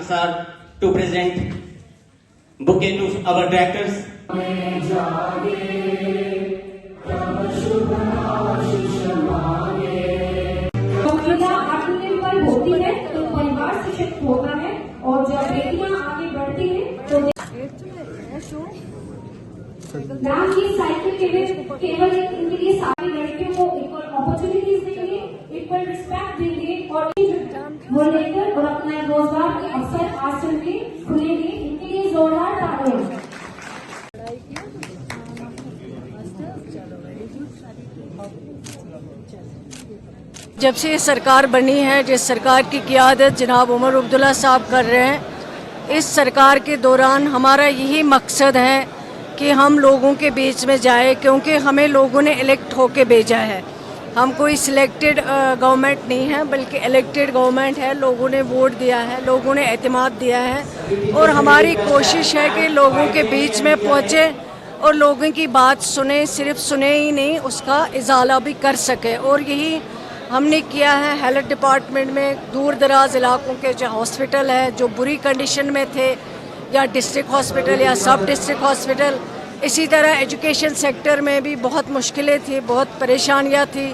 sir to present bouquet to our directors. आत्मनिर्भर होती है तो परिवार सशक्त होता है और जब बेटियां आगे बढ़ती हैं तो मैम ये साइकिल केवल इनके लिए सारी लड़कियों को इक्वल अपॉर्चुनिटीज देंगे, इक्वल रिस्पेक्ट देंगे और वो लेकर और अपना रोजगार के अवसर आज से खुलेंगे। इनके लिए जोरदार तालियां। जब से ये सरकार बनी है, जिस सरकार की क़ियादत जनाब उमर अब्दुल्ला साहब कर रहे हैं, इस सरकार के दौरान हमारा यही मकसद है कि हम लोगों के बीच में जाए, क्योंकि हमें लोगों ने इलेक्ट होके भेजा है। हम कोई सिलेक्टेड गवर्नमेंट नहीं है, बल्कि इलेक्टेड गवर्नमेंट है। लोगों ने वोट दिया है, लोगों ने एतमाद दिया है और हमारी कोशिश है कि लोगों के बीच में पहुँचे और लोगों की बात सुने, सिर्फ सुने ही नहीं, उसका इजाला भी कर सके। और यही हमने किया है। हेल्थ डिपार्टमेंट में दूर दराज इलाकों के जो हॉस्पिटल है, जो बुरी कंडीशन में थे, या डिस्ट्रिक्ट हॉस्पिटल या सब डिस्ट्रिक्ट हॉस्पिटल, इसी तरह एजुकेशन सेक्टर में भी बहुत मुश्किलें थी, बहुत परेशानियां थी।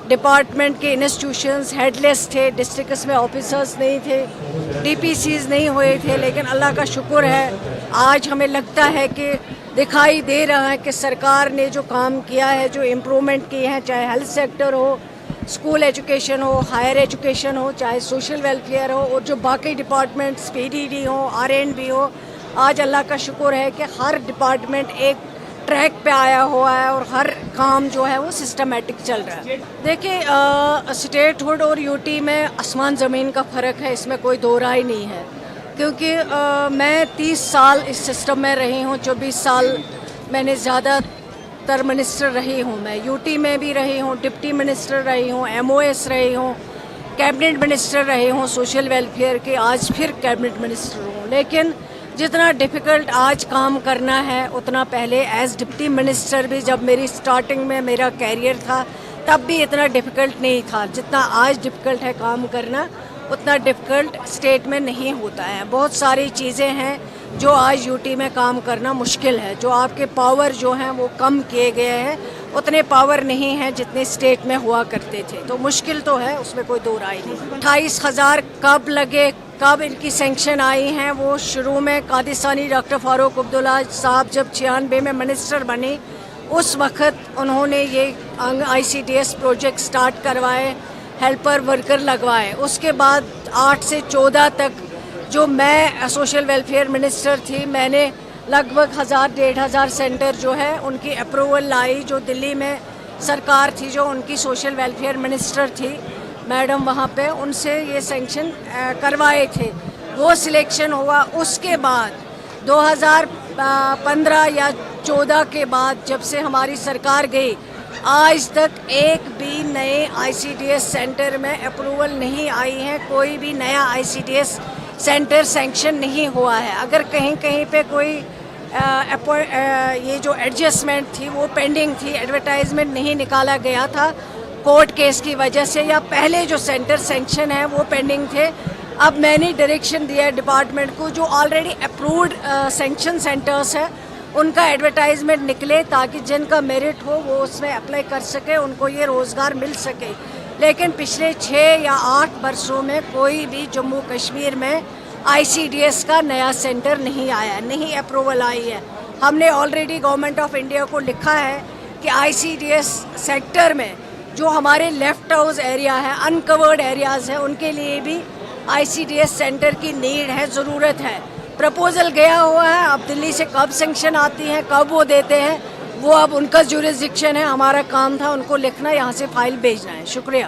डिपार्टमेंट के इंस्टीट्यूशंस हेडलेस थे, डिस्ट्रिक्ट्स में ऑफिसर्स नहीं थे, डीपीसीज नहीं हुए थे। लेकिन अल्लाह का शुक्र है, आज हमें लगता है कि दिखाई दे रहा है कि सरकार ने जो काम किया है, जो इम्प्रूवमेंट किए हैं, चाहे हेल्थ सेक्टर हो, स्कूल एजुकेशन हो, हायर एजुकेशन हो, चाहे सोशल वेलफेयर हो, और जो बाकी डिपार्टमेंट्स पीडीडी हो, आरएनबी हो, आज अल्लाह का शुक्र है कि हर डिपार्टमेंट एक ट्रैक पे आया हुआ है और हर काम जो है वो सिस्टमेटिक चल रहा है। देखिए, स्टेटहुड और यूटी में आसमान ज़मीन का फ़र्क है, इसमें कोई दो राय नहीं है। क्योंकि मैं 30 साल इस सिस्टम में रही हूँ, 24 साल मैंने ज़्यादातर मिनिस्टर रही हूँ। मैं यूटी में भी रही हूँ, डिप्टी मिनिस्टर रही हूँ, MOS रही हूँ, कैबिनेट मिनिस्टर रही हूँ सोशल वेलफेयर के, आज फिर कैबिनेट मिनिस्टर हूँ। लेकिन जितना डिफ़िकल्ट आज काम करना है, उतना पहले एज डिप्टी मिनिस्टर भी, जब मेरी स्टार्टिंग में मेरा कैरियर था, तब भी इतना डिफ़िकल्ट नहीं था। जितना आज डिफ़िकल्ट है काम करना, उतना डिफ़िकल्ट स्टेट में नहीं होता है। बहुत सारी चीज़ें हैं जो आज यूटी में काम करना मुश्किल है। जो आपके पावर जो हैं वो कम किए गए हैं, उतने पावर नहीं हैं जितने स्टेट में हुआ करते थे। तो मुश्किल तो है, उसमें कोई दो राय नहीं। 28,000 कब लगे, कब इनकी सेंक्शन आई हैं, वो शुरू में कादिसानी डॉक्टर फारूक अब्दुल्ला साहब जब 96 में मिनिस्टर बने, उस वक्त उन्होंने ये ICDS प्रोजेक्ट स्टार्ट करवाए, हेल्पर वर्कर लगवाए। उसके बाद 8 से 14 तक जो मैं सोशल वेलफेयर मिनिस्टर थी, मैंने लगभग 1,000-1,500 सेंटर जो है उनकी अप्रूवल लाई। जो दिल्ली में सरकार थी, जो उनकी सोशल वेलफेयर मिनिस्टर थी मैडम, वहाँ पे उनसे ये सेंक्शन करवाए थे, वो सिलेक्शन हुआ। उसके बाद 2015 या 14 के बाद जब से हमारी सरकार गई, आज तक एक भी नए ICDS सेंटर में अप्रूवल नहीं आई है। कोई भी नया ICDS सेंटर सेंक्शन नहीं हुआ है। अगर कहीं कहीं पे कोई ये जो एडजस्टमेंट थी वो पेंडिंग थी, एडवर्टाइजमेंट नहीं निकाला गया था कोर्ट केस की वजह से, या पहले जो सेंटर सेंक्शन है वो पेंडिंग थे। अब मैंने डायरेक्शन दिया है डिपार्टमेंट को, जो ऑलरेडी अप्रूव्ड सेंक्शन सेंटर्स है उनका एडवर्टाइजमेंट निकले, ताकि जिनका मेरिट हो वो उसमें अप्लाई कर सके, उनको ये रोज़गार मिल सके। लेकिन पिछले 6 या 8 वर्षों में कोई भी जम्मू कश्मीर में ICDS का नया सेंटर नहीं आया, नहीं अप्रूवल आई है। हमने ऑलरेडी गवर्नमेंट ऑफ इंडिया को लिखा है कि ICDS सेक्टर में जो हमारे लेफ्ट हाउस एरिया है, अनकवर्ड एरियाज़ हैं, उनके लिए भी ICDS सेंटर की नीड है, ज़रूरत है। प्रपोजल गया हुआ है, अब दिल्ली से कब सेंक्शन आती हैं, कब वो देते हैं, वो अब उनका ज्यूरिसडिक्शन है। हमारा काम था उनको लिखना, यहाँ से फाइल भेजना है। शुक्रिया।